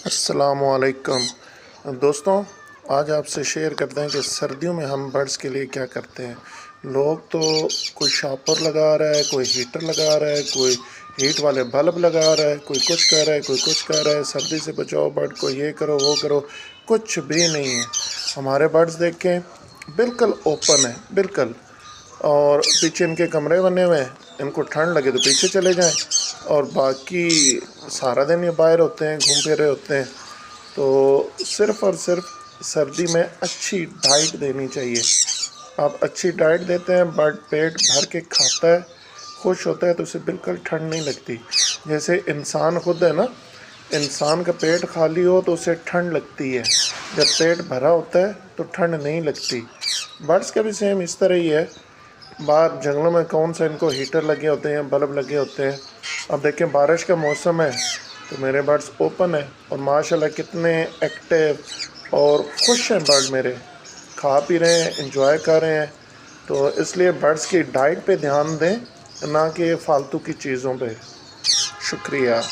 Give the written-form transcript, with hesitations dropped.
अस्सलामुअलैकुम दोस्तों, आज आपसे शेयर करते हैं कि सर्दियों में हम बर्ड्स के लिए क्या करते हैं। लोग तो कोई शॉपर लगा रहा है, कोई हीटर लगा रहा है, कोई हीट वाले बल्ब लगा रहा है, कोई कुछ कर रहा है, कोई कुछ कर रहा है। सर्दी से बचाओ बर्ड को, ये करो वो करो, कुछ भी नहीं है। हमारे बर्ड्स देखें, बिल्कुल ओपन है, बिल्कुल। और पीछे इनके कमरे बने हुए हैं, इनको ठंड लगे तो पीछे चले जाएं, और बाकी सारा दिन ये बाहर होते हैं, घूम फिर रहे होते हैं। तो सिर्फ़ और सिर्फ सर्दी में अच्छी डाइट देनी चाहिए। आप अच्छी डाइट देते हैं, बर्ड पेट भर के खाता है, खुश होता है, तो उसे बिल्कुल ठंड नहीं लगती। जैसे इंसान खुद है ना, इंसान का पेट खाली हो तो उसे ठंड लगती है, जब पेट भरा होता है तो ठंड नहीं लगती। बर्ड्स का भी सेम इस तरह ही है। बाहर जंगलों में कौन सा इनको हीटर लगे होते हैं, बल्ब लगे होते हैं। अब देखें, बारिश का मौसम है तो मेरे बर्ड्स ओपन है, और माशाल्लाह कितने एक्टिव और खुश हैं बर्ड मेरे, खा पी रहे हैं, एंजॉय कर रहे हैं। तो इसलिए बर्ड्स की डाइट पे ध्यान दें, ना कि फालतू की चीज़ों पे। शुक्रिया।